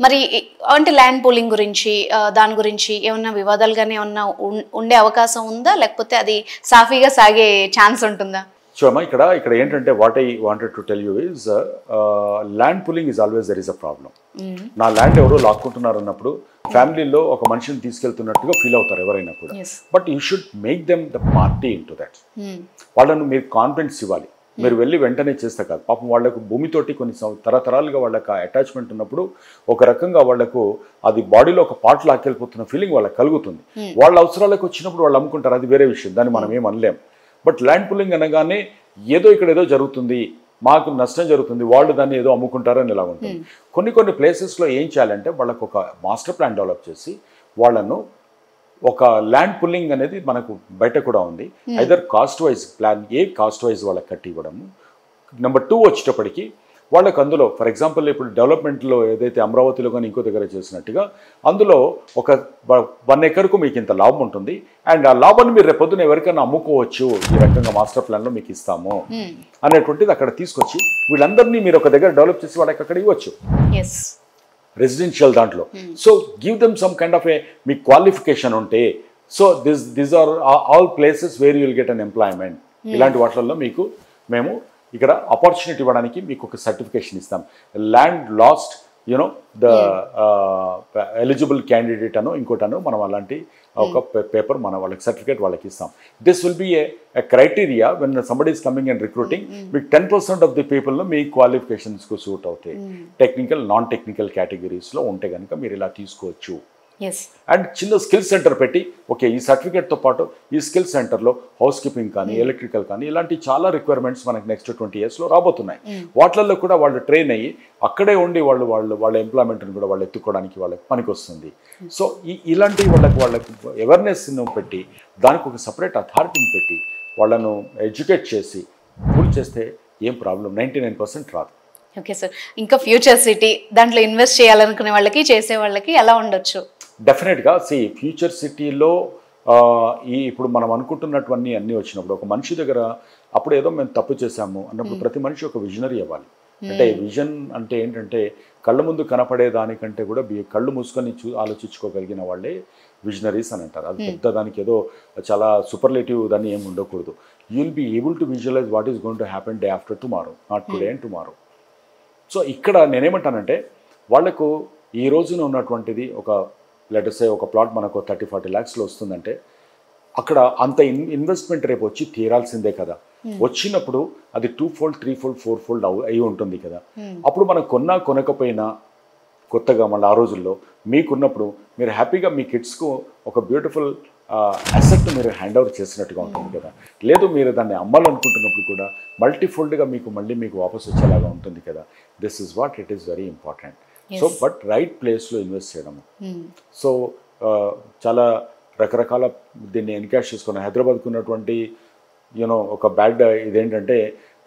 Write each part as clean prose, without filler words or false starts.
మరి అంటే land pooling గురించి దాని గురించి ఏమన్నా వివాదాలుగానే ఏమన్నా ఉండే అవకాశం ఉందా, లేకపోతే అది సాఫీగా సాగే ఛాన్స్ ఉంటుందా? సో అమ్మా ఇక్కడ ఏంటంటే what I wanted to tell you is land pulling is always there is a problem. నా ల్యాండ్ ఎవరో లాక్కుంటున్నారు అన్నప్పుడు ఫ్యామిలీలో ఒక మనిషిని తీసుకెళ్తున్నట్టుగా ఫీల్ అవుతారు ఎవరైనా కూడా. But you should make them the party in to that. వాళ్ళను మీరు కాన్ఫిడెన్స్ ఇవ్వాలి. మీరు వెళ్ళి వెంటనే చేస్తే కాదు. పాపం వాళ్ళకు భూమితోటి కొన్ని తరతరాలుగా వాళ్ళకి అటాచ్మెంట్ ఉన్నప్పుడు ఒక రకంగా వాళ్ళకు అది బాడీలో ఒక పార్ట్ లాక్కెళ్ళిపోతున్న ఫీలింగ్ వాళ్ళకి కలుగుతుంది. వాళ్ళ అవసరాలకు వచ్చినప్పుడు వాళ్ళు అమ్ముకుంటారు, అది వేరే విషయం, దాన్ని మనం ఏం అనలేం. బట్ ల్యాండ్ పుల్లింగ్ అనగానే ఇక్కడ ఏదో జరుగుతుంది, మాకు నష్టం జరుగుతుంది, వాళ్ళు దాన్ని ఏదో అమ్ముకుంటారని ఇలా ఉంటుంది. కొన్ని ప్లేసెస్లో ఏం చేయాలంటే వాళ్ళకు ఒక మాస్టర్ ప్లాన్ డెవలప్ చేసి వాళ్ళను ఒక ల్యాండ్ పుల్లింగ్ అనేది మనకు బయట కూడా ఉంది. Either cost wise plan A, cost wise వాళ్ళకి కట్టి ఇవ్వడము. నెంబర్ 2 వచ్చేటప్పటికి వాళ్ళకు అందులో ఫర్ ఎగ్జాంపుల్ ఇప్పుడు డెవలప్మెంట్లో ఏదైతే అమరావతిలో కానీ ఇంకో దగ్గర చేసినట్టుగా అందులో ఒక 1 ఎకర్కు మీకు ఇంత లాభం ఉంటుంది, అండ్ ఆ లాభాన్ని మీరు రేపొద్దున ఎవరికైనా అమ్ముకోవచ్చు, ఈ రకంగా మాస్టర్ ప్లాన్లో మీకు ఇస్తాము అనేటువంటిది అక్కడ తీసుకొచ్చి వీళ్ళందరినీ మీరు ఒక దగ్గర డెవలప్ చేసి వాళ్ళకి అక్కడ ఇవ్వచ్చు రెసిడెన్షియల్ దాంట్లో. So give them some kind of a మీ క్వాలిఫికేషన్ ఉంటే, so these are all places where you will get an employment. ఇలాంటి వాటిల్లో మీకు మేము ఇక్కడ ఆపర్చునిటీ ఇవ్వడానికి మీకు ఒక సర్టిఫికేషన్ ఇస్తాం. Land last the eligible candidate అనో ఇంకోటనో మనం అలాంటి ఒక పేపర్ మన వాళ్ళకి సర్టిఫికేట్ వాళ్ళకి ఇస్తాం. This will be A criteria when somebody is coming and recruiting. మీకు 10% ఆఫ్ ది పీపుల్లో మీ క్వాలిఫికేషన్స్కు సూట్ అవుతాయి. టెక్నికల్ నాన్ టెక్నికల్ కేటగిరీస్లో ఉంటే కనుక మీరు ఇలా తీసుకోవచ్చు. అండ్ చిన్న స్కిల్ సెంటర్ పెట్టి ఓకే ఈ సర్టిఫికేట్తో పాటు ఈ స్కిల్ సెంటర్లో హౌస్ కీపింగ్ కానీ ఎలక్ట్రికల్ కానీ ఇలాంటి చాలా రిక్వైర్మెంట్స్ మనకి నెక్స్ట్ 20 yearsలో రాబోతున్నాయి. వాటిల్లో కూడా వాళ్ళు ట్రైన్ అయ్యి అక్కడే ఉండి వాళ్ళ ఎంప్లాయ్మెంట్ని కూడా వాళ్ళు ఎత్తుకోవడానికి వాళ్ళకి పనికి వస్తుంది. సో ఇలాంటి వాళ్ళకి అవేర్నెస్ను పెట్టి దానికి ఒక సపరేట్ అథారిటీని పెట్టి వాళ్ళను ఎడ్యుకేట్ చేసి ఫుల్ చేస్తే ఏం ప్రాబ్లం 99% రాదు. ఓకే సార్, ఇంకా ఫ్యూచర్ సిటీ దాంట్లో ఇన్వెస్ట్ చేయాలనుకునే వాళ్ళకి చేసే వాళ్ళకి ఎలా ఉండొచ్చు? డెఫినెట్గా ఫ్యూచర్ సిటీలో ఇప్పుడు మనం అనుకుంటున్నటువన్నీ అన్నీ వచ్చినప్పుడు ఒక మనిషి దగ్గర అప్పుడు ఏదో మేము తప్పు చేశాము అన్నప్పుడు ప్రతి మనిషి ఒక విజనరీ అవ్వాలి. అంటే విజన్ అంటే ఏంటంటే కళ్ళ ముందు కనపడే దానికంటే కూడా కళ్ళు మూసుకొని ఆలోచించుకోగలిగిన వాళ్ళే విజనరీస్ అని అంటారు. అది పెద్ద దానికి ఏదో చాలా సూపర్లేటివ్ దాన్ని ఏమి ఉండకూడదు. You will be able to visualize what is going to happen day after tomorrow, not today and tomorrow. So ఇక్కడ నేనేమంటానంటే వాళ్లకు ఈ రోజున ఉన్నటువంటిది ఒక లెటర్సే ఒక ప్లాట్ మనకు 30-40 lakhsలో వస్తుందంటే అక్కడ అంత ఇన్వెస్ట్మెంట్ రేపు వచ్చి తీరాల్సిందే కదా. వచ్చినప్పుడు అది 2-fold 3-fold 4-fold అయి ఉంటుంది కదా. అప్పుడు మనం కొనకపోయినా కొత్తగా మళ్ళీ ఆ రోజుల్లో మీకున్నప్పుడు మీరు హ్యాపీగా మీ కిడ్స్కు ఒక బ్యూటిఫుల్ అసెట్ మీరు హ్యాండ్ ఓవర్ చేసినట్టుగా ఉంటుంది కదా. లేదు మీరు దాన్ని అమ్మాలనుకుంటున్నప్పుడు కూడా మల్టీఫోల్డ్గా మీకు వాపస్ వచ్చేలాగా ఉంటుంది కదా. This is what it is very important. So but right ప్లేస్లో ఇన్వెస్ట్ చేయడము. సో చాలా రకరకాల దీన్ని ఎన్కాష్ చేసుకున్నాను. హైదరాబాద్కు ఉన్నటువంటి ఒక బ్యాడ్ ఇదేంటంటే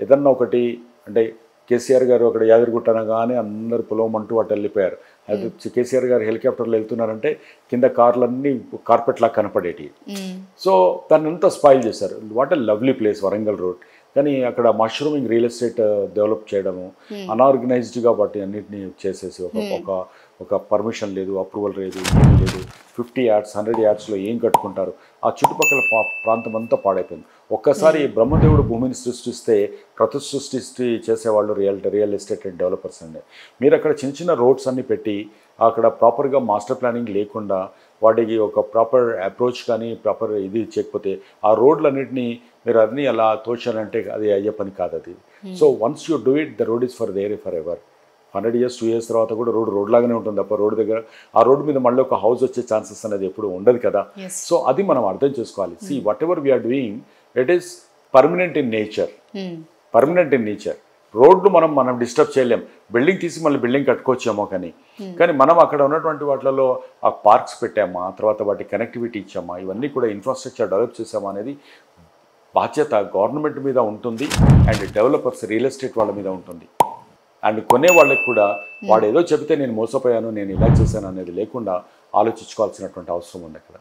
ఏదన్నా ఒకటి అంటే కేసీఆర్ గారు అక్కడ యాదగిరిగుట్ట అనగానే అందరు పొలవమంటూ అటు వెళ్ళిపోయారు. అయితే కేసీఆర్ గారు హెలికాప్టర్లో వెళ్తున్నారంటే కింద కార్లన్నీ కార్పెట్లా కనపడేటి. సో దాన్ని అంతా స్పాయిల్ చేశారు. What a lovely place Warangal road. కానీ అక్కడ మష్రూమింగ్ రియల్ ఎస్టేట్ డెవలప్ చేయడము, అన్ఆర్గనైజ్డ్గా వాటి అన్నింటినీ చేసేసి ఒక పర్మిషన్ లేదు, అప్రూవల్ లేదు, ఏమీ లేదు. 50 yards 100 yardsలో ఏం కట్టుకుంటారు. ఆ చుట్టుపక్కల ప్రాంతం అంతా పాడైపోయింది. ఒక్కసారి బ్రహ్మదేవుడు భూమిని సృష్టిస్తే సృష్టి చేసేవాళ్ళు రియల్ ఎస్టేట్ డెవలపర్స్ అండి. మీరు అక్కడ చిన్న రోడ్స్ అన్నీ పెట్టి అక్కడ ప్రాపర్గా మాస్టర్ ప్లానింగ్ లేకుండా వాటికి ఒక ప్రాపర్ అప్రోచ్ కానీ ప్రాపర్ ఇది చేయకపోతే ఆ రోడ్లన్నింటినీ మీరు అన్నీ అలా తోచారంటే అది అయ్యే పని కాదు అది. So once you do it the road is for ever. 100 years 2 years తర్వాత కూడా రోడ్ లాగానే ఉంటుంది తప్ప రోడ్డు దగ్గర ఆ రోడ్డు మీద మళ్ళీ ఒక హౌస్ వచ్చే ఛాన్సెస్ అనేది ఎప్పుడు ఉండదు కదా. సో అది మనం అర్థం చేసుకోవాలి. See whatever we are doing it is permanent in nature. Road మనం డిస్టర్బ్ చేయలేం. బిల్డింగ్ తీసి మళ్ళీ బిల్డింగ్ కట్టుకోవచ్చేమో కానీ మనం అక్కడ ఉన్నటువంటి వాటిలో ఆ పార్క్స్ పెట్టామా, తర్వాత వాటి కనెక్టివిటీ ఇచ్చామా, ఇవన్నీ కూడా ఇన్ఫ్రాస్ట్రక్చర్ డెవలప్ చేసామా అనేది బాధ్యత గవర్నమెంట్ మీద ఉంటుంది అండ్ డెవలపర్స్ రియల్ ఎస్టేట్ వాళ్ళ మీద ఉంటుంది. అండ్ కొనే వాళ్ళకి కూడా వాడు ఏదో చెబితే నేను మోసపోయాను, నేను ఇలా చేశాను అనేది లేకుండా ఆలోచించుకోవాల్సినటువంటి అవసరం ఉంది అక్కడ.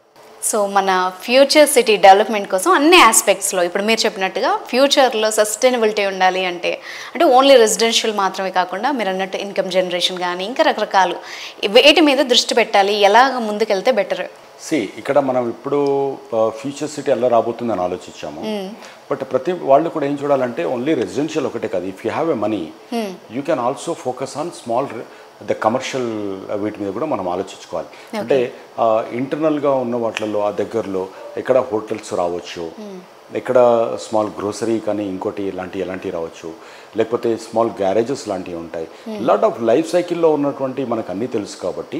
సో మన ఫ్యూచర్ సిటీ డెవలప్మెంట్ కోసం అన్ని ఆస్పెక్ట్స్లో ఇప్పుడు మీరు చెప్పినట్టుగా ఫ్యూచర్లో సస్టైనబిలిటీ ఉండాలి అంటే ఓన్లీ రెసిడెన్షియల్ మాత్రమే కాకుండా మీరు అన్నట్టు ఇన్కమ్ జనరేషన్ కానీ ఇంకా రకరకాలు వేటి మీద దృష్టి పెట్టాలి, ఎలాగ ముందుకెళ్తే బెటర్? ఇక్కడ మనం ఇప్పుడు ఫ్యూచర్ సిటీ ఎలా రాబోతుందని ఆలోచించాము. బట్ ప్రతి వాళ్ళు కూడా ఏం చూడాలంటే ఓన్లీ రెసిడెన్షియల్ ఒకటే కాదు. If you have a money you can also focus on small commercial వీటి మీద కూడా మనం ఆలోచించుకోవాలి. అంటే ఇంటర్నల్గా ఉన్న వాటిల్లో ఆ దగ్గరలో ఎక్కడ హోటల్స్ రావచ్చు, ఎక్కడ స్మాల్ గ్రోసరీ కానీ ఇంకోటి ఎలాంటివి రావచ్చు, లేకపోతే స్మాల్ గ్యారేజెస్ లాంటివి ఉంటాయి. లాట్ ఆఫ్ లైఫ్ సైకిల్లో ఉన్నటువంటి మనకు అన్నీ తెలుసు కాబట్టి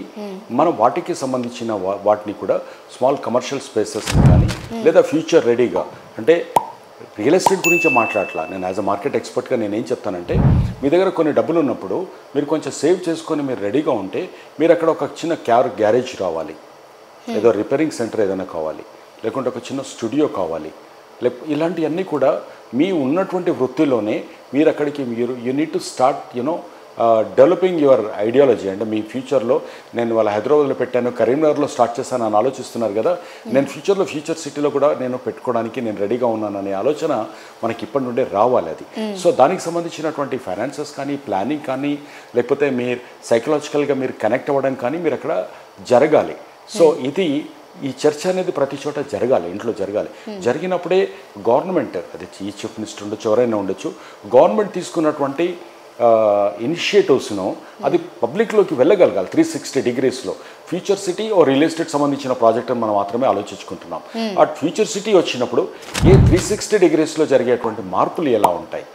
మనం వాటికి సంబంధించిన వాటిని కూడా స్మాల్ కమర్షియల్ స్పేసెస్ కానీ లేదా ఫ్యూచర్ రెడీగా, అంటే రియల్ ఎస్టేట్ గురించి మాట్లాడలా నేను యాజ్ అ మార్కెట్ ఎక్స్పర్ట్గా నేనేం చెప్తానంటే మీ దగ్గర కొన్ని డబ్బులు ఉన్నప్పుడు మీరు కొంచెం సేవ్ చేసుకొని మీరు రెడీగా ఉంటే మీరు అక్కడ ఒక చిన్న గ్యారేజ్ రావాలి, ఏదో రిపేరింగ్ సెంటర్ ఏదైనా కావాలి, లేకుంటే ఒక చిన్న స్టూడియో కావాలి, ఇలాంటివన్నీ కూడా మీ ఉన్నటువంటి వృత్తిలోనే మీరు అక్కడికి you need to start developing your ideology. అంటే మీ ఫ్యూచర్లో నేను వాళ్ళ హైదరాబాద్లో పెట్టాను, కరీంనగర్లో స్టార్ట్ చేశాను అని ఆలోచిస్తున్నారు కదా, నేను ఫ్యూచర్లో ఫ్యూచర్ సిటీలో కూడా నేను పెట్టుకోవడానికి నేను రెడీగా ఉన్నాను అనే ఆలోచన మనకి ఇప్పటి నుండే రావాలి. అది సో దానికి సంబంధించినటువంటి ఫైనాన్సెస్ కానీ ప్లానింగ్ కానీ లేకపోతే మీరు సైకలాజికల్గా మీరు కనెక్ట్ అవ్వడం కానీ మీరు అక్కడ జరగాలి. సో ఈ చర్చ అనేది ప్రతి చోట జరగాలి, ఇంట్లో జరగాలి. జరిగినప్పుడే గవర్నమెంట్, అది చీఫ్ మినిస్టర్ ఉండొచ్చు, ఎవరైనా ఉండొచ్చు, గవర్నమెంట్ తీసుకున్నటువంటి ఇనిషియేటివ్స్ను అది పబ్లిక్లోకి వెళ్ళగలగాలి 360 degreesలో. ఫ్యూచర్ సిటీ ఓ రియల్ ఎస్టేట్ సంబంధించిన ప్రాజెక్ట్ అని మనం మాత్రమే ఆలోచించుకుంటున్నాం. ఆ ఫ్యూచర్ సిటీ వచ్చినప్పుడు 360 degreesలో జరిగేటువంటి మార్పులు ఎలా ఉంటాయి,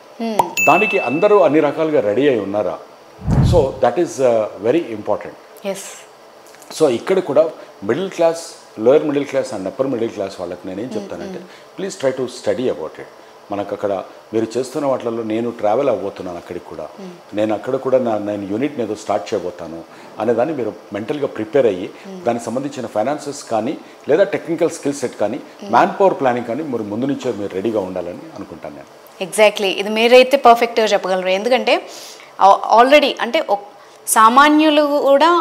దానికి అందరూ అన్ని రకాలుగా రెడీ అయి ఉన్నారా? So that is very important. So ఇక్కడ కూడా middle class, lower middle class and upper middle class వాళ్ళకి నేనేం చెప్తానంటే please try to study about it. మనకు అక్కడ మీరు చేస్తున్న వాటిల్లో నేను ట్రావెల్ అవ్వబోతున్నాను, అక్కడికి కూడా నేను అక్కడ కూడా నేను యూనిట్ని ఏదో స్టార్ట్ చేయబోతాను అనేదాన్ని మీరు మెంటల్గా ప్రిపేర్ అయ్యి దానికి సంబంధించిన ఫైనాన్సెస్ కానీ లేదా టెక్నికల్ స్కిల్ సెట్ కానీ మ్యాన్ పవర్ ప్లానింగ్ కానీ మీరు ముందు నుంచే మీరు రెడీగా ఉండాలని అనుకుంటాను నేను. ఎగ్జాక్ట్లీ, ఇది మీరైతే పర్ఫెక్ట్గా చెప్పగలరు. ఎందుకంటే ఆల్రెడీ అంటే సామాన్యులు కూడా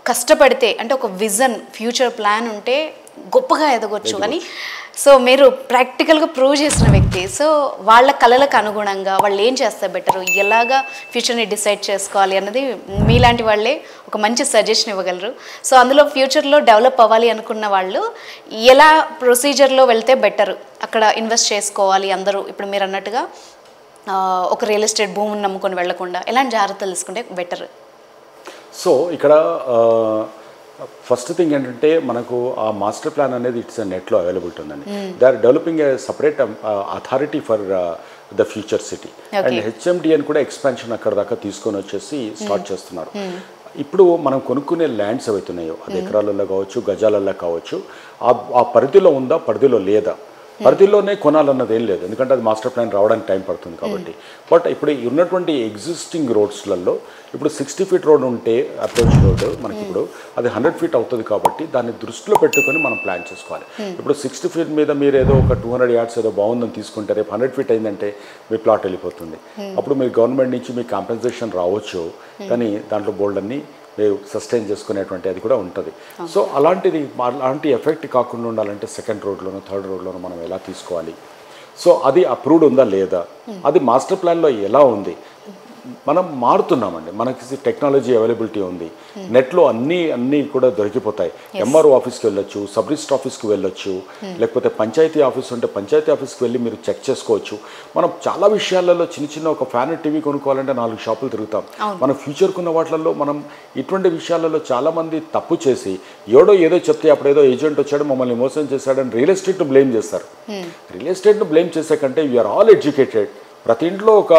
కష్టపడితే అంటే ఒక విజన్, ఫ్యూచర్ ప్లాన్ ఉంటే గొప్పగా ఎదగొచ్చు అని సో మీరు ప్రాక్టికల్గా ప్రూవ్ చేసిన వ్యక్తి. సో వాళ్ళ కళలకు అనుగుణంగా వాళ్ళు ఏం చేస్తే బెటరు, ఎలాగా ఫ్యూచర్ని డిసైడ్ చేసుకోవాలి అన్నది మీలాంటి వాళ్ళే ఒక మంచి సజెషన్ ఇవ్వగలరు. సో అందులో ఫ్యూచర్లో డెవలప్ అవ్వాలి అనుకున్న వాళ్ళు ఎలా ప్రొసీజర్లో వెళ్తే బెటరు, అక్కడ ఇన్వెస్ట్ చేసుకోవాలి అందరూ ఇప్పుడు మీరు అన్నట్టుగా ఒక రియల్ ఎస్టేట్ భూమిని నమ్ముకొని వెళ్లకుండా ఎలాంటి జాగ్రత్తలు తీసుకుంటే బెటర్? సో ఇక్కడ ఫస్ట్ థింగ్ ఏంటంటే మనకు ఆ మాస్టర్ ప్లాన్ అనేది ఇట్స్ నెట్లో అవైలబిలిటీ ఉందండి. They are developing a separate authority for the future city and HMD అని కూడా ఎక్స్పాన్షన్ అక్కడ దాకా తీసుకొని వచ్చేసి స్టార్ట్ చేస్తున్నారు. ఇప్పుడు మనం కొనుక్కునే ల్యాండ్స్ ఏవైతున్నాయో అది ఎకరాలలో కావచ్చు, గజాలలో కావచ్చు, ఆ పరిధిలో ఉందా, పరిధిలో లేదా, పరిధిలోనే కొనాలన్నది ఏం లేదు, ఎందుకంటే అది మాస్టర్ ప్లాన్ రావడానికి టైం పడుతుంది కాబట్టి. బట్ ఇప్పుడు ఉన్నటువంటి ఎగ్జిస్టింగ్ రోడ్స్లలో ఇప్పుడు 60 feet రోడ్ ఉంటే అప్రోచ్ రోడ్ మనకి ఇప్పుడు అది 100 feet అవుతుంది కాబట్టి దాన్ని దృష్టిలో పెట్టుకొని మనం ప్లాన్ చేసుకోవాలి. ఇప్పుడు 60 feet మీద మీరు ఏదో ఒక 200 yards ఏదో బాగుందని తీసుకుంటే రేపు 100 feet అయిందంటే మీ ప్లాట్ వెళ్ళిపోతుంది. అప్పుడు మీరు గవర్నమెంట్ నుంచి మీకు కాంపెన్సేషన్ రావచ్చు, కానీ దాంట్లో బోల్డ్ అన్ని సస్టైన్ చేసుకునేటువంటి అది కూడా ఉంటుంది. సో అలాంటి ఎఫెక్ట్ కాకుండా ఉండాలంటే సెకండ్ రోడ్లోనో థర్డ్ రోడ్లోనో మనం ఎలా తీసుకోవాలి, సో అది అప్రూవ్డ్ ఉందా లేదా, అది మాస్టర్ ప్లాన్లో ఎలా ఉంది. మనం మారుతున్నామండి, మనకి టెక్నాలజీ అవైలబిలిటీ ఉంది, నెట్లో అన్నీ కూడా దొరికిపోతాయి. ఎంఆర్ఓ ఆఫీస్కి వెళ్ళొచ్చు, సబ్ రిజిస్టర్ ఆఫీస్కి వెళ్ళొచ్చు, లేకపోతే పంచాయతీ ఆఫీస్ ఉంటే పంచాయతీ ఆఫీస్కి వెళ్ళి మీరు చెక్ చేసుకోవచ్చు. మనం చాలా విషయాలలో చిన్న ఒక ఫ్యాన్ టీవీ కొనుక్కోవాలంటే 4 షాపులు తిరుగుతాం. మన ఫ్యూచర్కున్న వాటిల్లో మనం ఇటువంటి విషయాలలో చాలామంది తప్పు చేసి ఏదో చెప్తే అప్పుడేదో ఏజెంట్ వచ్చాడు మమ్మల్ని మోసం చేశాడని రియల్ ఎస్టేట్ను బ్లేమ్ చేస్తారు. రియల్ ఎస్టేట్ను బ్లేమ్ చేసే కంటే యూఆర్ ఆల్ ఎడ్యుకేటెడ్, ప్రతి ఇంట్లో ఒక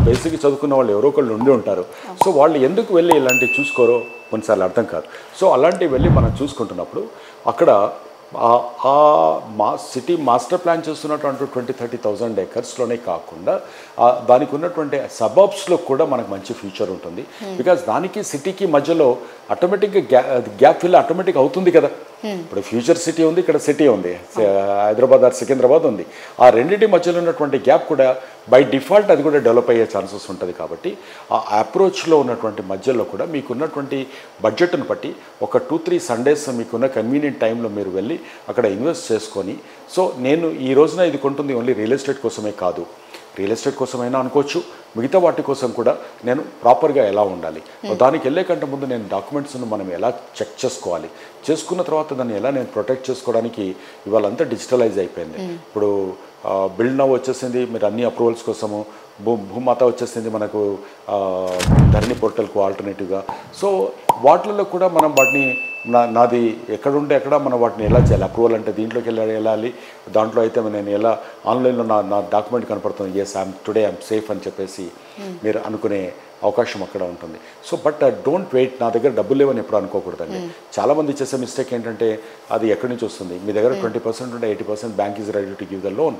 బేసిక్ చదువుకున్న వాళ్ళు ఎవరో ఒకళ్ళు ఉండి ఉంటారు. సో వాళ్ళు ఎందుకు వెళ్ళి ఇలాంటివి చూసుకోరో కొన్నిసార్లు అర్థం కాదు. సో అలాంటివి వెళ్ళి మనం చూసుకుంటున్నప్పుడు అక్కడ సిటీ మాస్టర్ ప్లాన్ చేస్తున్నటువంటి 20-30,000 acresలోనే కాకుండా దానికి ఉన్నటువంటి సబర్బ్స్లో కూడా మనకు మంచి ఫ్యూచర్ ఉంటుంది. బికాజ్ దానికి సిటీకి మధ్యలో ఆటోమేటిక్గా గ్యాప్ ఫిల్ ఆటోమేటిక్ అవుతుంది కదా. ఇప్పుడు ఫ్యూచర్ సిటీ ఉంది, ఇక్కడ సిటీ ఉంది, హైదరాబాద్ ఆర్ సికింద్రాబాద్ ఉంది. ఆ రెండింటి మధ్యలో ఉన్నటువంటి గ్యాప్ కూడా బై డిఫాల్ట్ అది కూడా డెవలప్ అయ్యే ఛాన్సెస్ ఉంటుంది. కాబట్టి ఆ అప్రోచ్లో ఉన్నటువంటి మధ్యలో కూడా మీకున్నటువంటి బడ్జెట్ను బట్టి ఒక 2-3 సండేస్ మీకున్న కన్వీనియంట్ టైంలో మీరు వెళ్ళి అక్కడ ఇన్వెస్ట్ చేసుకొని, సో నేను ఈ రోజున ఇది కొంటుంది ఓన్లీ రియల్ ఎస్టేట్ కోసమే కాదు, రియల్ ఎస్టేట్ కోసమైనా అనుకోవచ్చు, మిగతా వాటి కోసం కూడా నేను ప్రాపర్గా ఎలా ఉండాలి, దానికి వెళ్ళే కంటే ముందు నేను డాక్యుమెంట్స్ను మనం ఎలా చెక్ చేసుకోవాలి, చేసుకున్న తర్వాత దాన్ని ఎలా నేను ప్రొటెక్ట్ చేసుకోవడానికి ఇవాళంతా డిజిటలైజ్ అయిపోయింది. ఇప్పుడు బిల్డ్ నవ్ వచ్చేసింది, మీరు అన్ని అప్రూవల్స్ కోసము, భూమాత వచ్చేసింది మనకు ధరణి పోర్టల్కు ఆల్టర్నేటివ్గా. సో వాటిల్లో కూడా మనం వాటిని నాది ఎక్కడుంటే ఎక్కడ మనం వాటిని ఎలా చేయాలి, అప్రూవల్ అంటే దీంట్లోకి వెళ్ళాలి, దాంట్లో అయితే నేను ఎలా ఆన్లైన్లో నా డాక్యుమెంట్ కనపడుతుంది, ఎస్ ఐఎమ్ సేఫ్ అని చెప్పేసి మీరు అనుకునే అవకాశం అక్కడ ఉంటుంది. సో బట్ డోంట్ వెయిట్, నా దగ్గర డబ్బులు లేవని ఎప్పుడు అనుకోకూడదండి. చాలామంది చేసే మిస్టేక్ ఏంటంటే అది ఎక్కడి నుంచి వస్తుంది, మీ దగ్గర 20% ఉంటే 80% bank is ready to give the loan.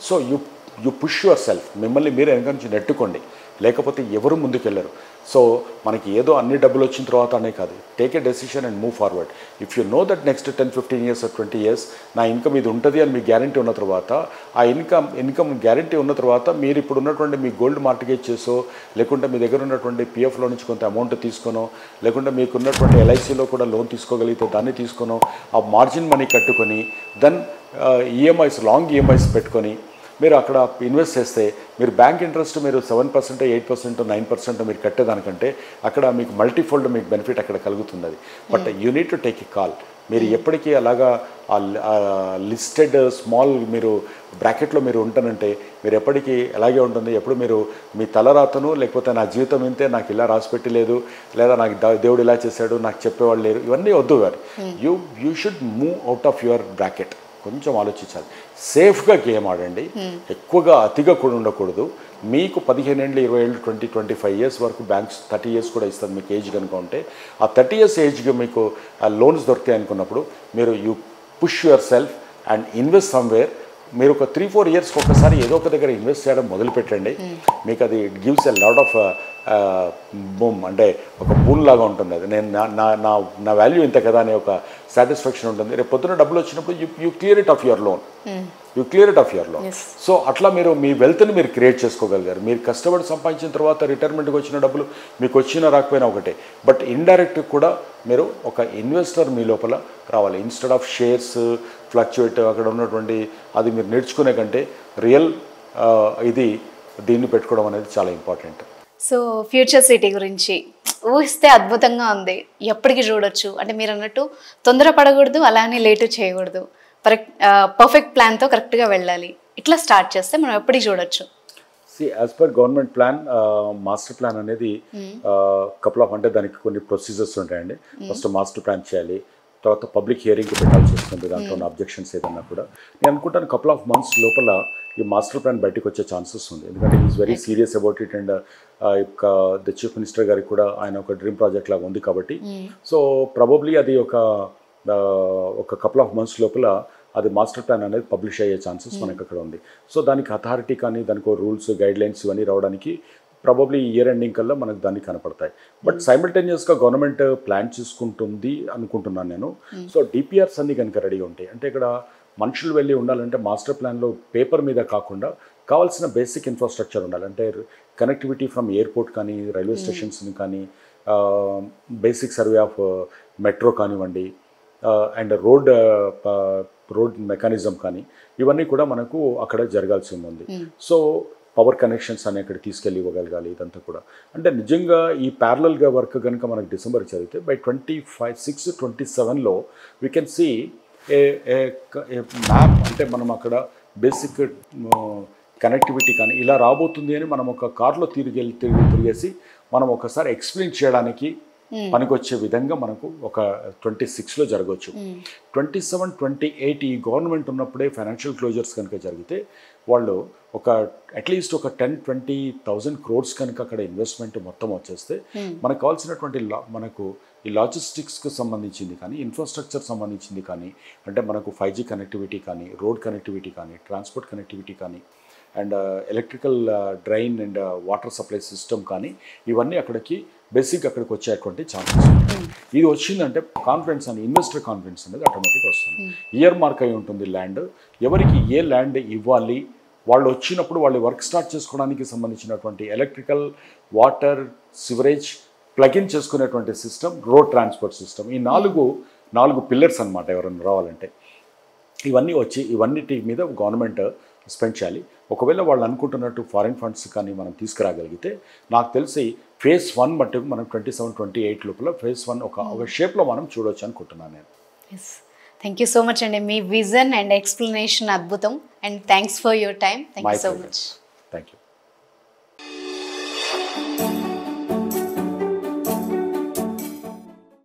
So you push your self, మిమ్మల్ని మీరు వెనక నుంచి నెట్టుకోండి, లేకపోతే ఎవరు ముందుకెళ్ళరు. సో మనకి ఏదో అన్ని డబ్బులు వచ్చిన తర్వాత అనే కాదు, take a decision and move forward. If you know that next 10-15 years or 20 years నా ఇన్కమ్ ఇది ఉంటుంది అని మీ గ్యారంటీ ఉన్న తర్వాత, ఆ ఇన్కమ్ గ్యారంటీ ఉన్న తర్వాత మీరు ఇప్పుడు ఉన్నటువంటి మీ గోల్డ్ మార్టిగేజ్ చేసో, లేకుంటే మీ దగ్గర ఉన్నటువంటి పిఎఫ్లో నుంచి కొంత అమౌంట్ తీసుకొనో, లేకుంటే మీకు ఉన్నటువంటి ఎల్ఐసిలో కూడా లోన్ తీసుకోగలిగితే దాన్ని తీసుకొనో, ఆ మార్జిన్ మనీ కట్టుకొని దెన్ ఈఎంఐస్ లాంగ్ ఈఎంఐస్ పెట్టుకొని మీరు అక్కడ ఇన్వెస్ట్ చేస్తే మీరు బ్యాంక్ ఇంట్రెస్ట్ మీరు 7%, 8%, 9% మీరు కట్టేదానికంటే అక్కడ మీకు మల్టీఫోల్డ్ మీకు బెనిఫిట్ అక్కడ కలుగుతుంది. అది but you need to take a call. మీరు ఎప్పటికీ అలాగా లిస్టెడ్ స్మాల్ మీరు బ్రాకెట్లో మీరు ఉంటానంటే మీరు ఎప్పటికీ అలాగే ఉంటుంది. ఎప్పుడు మీరు మీ తలరాతను లేకపోతే నా జీవితం ఇంతే, నాకు ఇలా రాసిపెట్టి లేదు, లేదా నాకు దేవుడు ఇలా చేశాడు, నాకు చెప్పేవాళ్ళు లేరు, ఇవన్నీ వద్దు గారు. You should move out of your bracket. కొంచెం ఆలోచించాలి, సేఫ్గా గేమ్ ఆడండి, ఎక్కువగా అతిగా కూడా ఉండకూడదు. మీకు 15 ఏళ్ళు, 20 ఏళ్ళు, 20-25 years వరకు బ్యాంక్స్ 30 years కూడా ఇస్తుంది మీకు ఏజ్ కనుక ఉంటే. ఆ 30 years ఏజ్కి మీకు లోన్స్ దొరుకుతాయి అనుకున్నప్పుడు మీరు you push your self and invest somewhere. మీరు ఒక 3-4 yearsకి ఒకసారి ఏదో ఒక దగ్గర ఇన్వెస్ట్ చేయడం మొదలుపెట్టండి. మీకు అది gives a lot of boom, అంటే ఒక బూన్ లాగా ఉంటుంది. అది నేను నా వాల్యూ ఇంత కదా అనే ఒక సాటిస్ఫాక్షన్ ఉంటుంది. రేపు పొద్దున డబ్బులు వచ్చినప్పుడు you clear it of your loan, so అట్లా మీరు మీ వెల్త్ని మీరు క్రియేట్ చేసుకోగలిగారు. మీరు కష్టపడి సంపాదించిన తర్వాత రిటైర్మెంట్కి వచ్చిన డబ్బులు మీకు వచ్చినా రాకపోయినా ఒకటే, బట్ ఇండైరెక్ట్ కూడా మీరు ఒక ఇన్వెస్టర్ మీ లోపల రావాలి. ఇన్స్టెడ్ ఆఫ్ షేర్స్ ఫ్లక్చువేట్ అక్కడ ఉన్నటువంటి అది మీరు నేర్చుకునే కంటే రియల్ దీన్ని పెట్టుకోవడం అనేది చాలా ఇంపార్టెంట్. సో ఫ్యూచర్ సిటీ గురించి ఊహిస్తే అద్భుతంగా ఉంది, ఎప్పటికీ చూడొచ్చు. అంటే మీరు అన్నట్టు తొందరపడకూడదు, అలానే లేటు చేయకూడదు, పర్ఫెక్ట్ ప్లాన్తో కరెక్ట్గా వెళ్ళాలి. ఇట్లా స్టార్ట్ చేస్తే మనం ఎప్పటికీ చూడొచ్చు. As per government plan, master plan అనేది కపుల్ ఆఫ్, అంటే దానికి కొన్ని ప్రొసీజర్స్ ఉంటాయండి. ఫస్ట్ మాస్టర్ ప్లాన్ చేయాలి, తర్వాత పబ్లిక్ హియరింగ్కి పెట్టాల్సి వస్తుంది. దాంట్లో ఉన్న అబ్జెక్షన్స్ ఏదన్నా కూడా నేను అనుకుంటాను కపుల్ ఆఫ్ మంత్స్ లోపల ఈ మాస్టర్ ప్లాన్ బయటకు వచ్చే ఛాన్సెస్ ఉంది. ఎందుకంటే is very serious about it and the chief minister గారికి కూడా ఆయన ఒక డ్రీమ్ ప్రాజెక్ట్ లాగా ఉంది. కాబట్టి సో ప్రాబబ్లీ అది ఒక కపుల్ ఆఫ్ మంత్స్ లోపల అది మాస్టర్ ప్లాన్ అనేది పబ్లిష్ అయ్యే ఛాన్సెస్ మనకు అక్కడ ఉంది. సో దానికి అథారిటీ కానీ దానికి రూల్స్ గైడ్లైన్స్ ఇవన్నీ రావడానికి ప్రాబబ్లీ ఇయర్ ఎండింగ్ కల్లా మనకు దాన్ని కనపడతాయి. బట్ సైమల్టేనియస్గా గవర్నమెంట్ ప్లాన్ చేసుకుంటుంది అనుకుంటున్నాను నేను. సో డిపిఆర్స్ అన్నీ కనుక రెడీ ఉంటాయి అంటే ఇక్కడ మనుషులు వెళ్ళి ఉండాలంటే మాస్టర్ ప్లాన్లో పేపర్ మీద కాకుండా కావాల్సిన బేసిక్ ఇన్ఫ్రాస్ట్రక్చర్ ఉండాలి. అంటే కనెక్టివిటీ ఫ్రమ్ ఎయిర్పోర్ట్ కానీ, రైల్వే స్టేషన్స్ని కానీ, బేసిక్ సర్వే ఆఫ్ మెట్రో కానివ్వండి, అండ్ రోడ్ మెకానిజం కానీ, ఇవన్నీ కూడా మనకు అక్కడ జరగాల్సి ఉంది. సో పవర్ కనెక్షన్స్ అని అక్కడ తీసుకెళ్ళి ఇవ్వగలగాలి. ఇదంతా కూడా అంటే నిజంగా ఈ ప్యారలల్గా వర్క్ కనుక మనకు డిసెంబర్ జరిగితే బై 26-27లో we can see a map. అంటే మనం అక్కడ బేసిక్ కనెక్టివిటీ కానీ ఇలా రాబోతుంది అని మనం ఒక కార్లో తిరిగేసి మనం ఒకసారి ఎక్స్ప్లెయిన్ చేయడానికి పనికొచ్చే విధంగా మనకు ఒక 26లో జరగవచ్చు. 27-28 ఈ గవర్నమెంట్ ఉన్నప్పుడే ఫైనాన్షియల్ క్లోజర్స్ కనుక జరిగితే వాళ్ళు అట్లీస్ట్ ఒక 10-20,000 crores కనుక అక్కడ ఇన్వెస్ట్మెంట్ మొత్తం వచ్చేస్తే మనకు కావాల్సినటువంటి మనకు ఈ లాజిస్టిక్స్కి సంబంధించింది కానీ, ఇన్ఫ్రాస్ట్రక్చర్ సంబంధించింది కానీ, అంటే మనకు 5G కనెక్టివిటీ కానీ, రోడ్ కనెక్టివిటీ కానీ, ట్రాన్స్పోర్ట్ కనెక్టివిటీ కానీ, and electrical drain and water supply system కానీ, ఇవన్నీ అక్కడికి బేసిక్ అక్కడికి వచ్చేటువంటి ఛాన్సెస్. ఇది వచ్చిందంటే కాన్ఫిడెన్స్ అని ఇన్వెస్టర్ కాన్ఫిడెన్స్ అనేది ఆటోమేటిక్గా వస్తుంది. ఇయర్ మార్క్ అయి ఉంటుంది ల్యాండ్, ఎవరికి ఏ ల్యాండ్ ఇవ్వాలి, వాళ్ళు వచ్చినప్పుడు వాళ్ళు వర్క్ స్టార్ట్ చేసుకోవడానికి సంబంధించినటువంటి ఎలక్ట్రికల్, వాటర్, సివరేజ్, ప్లగిన్ చేసుకునేటువంటి సిస్టమ్, రోడ్ ట్రాన్స్పోర్ట్ సిస్టమ్, ఈ నాలుగు పిల్లర్స్ అనమాట ఎవరైనా రావాలంటే. ఇవన్నీ వచ్చి ఇవన్నిటి మీద గవర్నమెంట్ స్పెండ్ చేయాలి. ఒకవేళ వాళ్ళు అనుకుంటున్నట్టు ఫారిన్ ఫండ్స్ కానీ మనం తీసుకురాగలిగితే నాకు తెలిసి ఫేజ్ 1 మట్టుకు మనం 27-28 లోపల ఫేజ్ 1 ఒక షేప్లో మనం చూడవచ్చు అనుకుంటున్నాను నేను. థ్యాంక్ యూ సో మచ్ అండి. మీ విజన్ అండ్ ఎక్స్ప్లెనేషన్ అద్భుతం. And thanks for your time. Thank you so much. Thank you.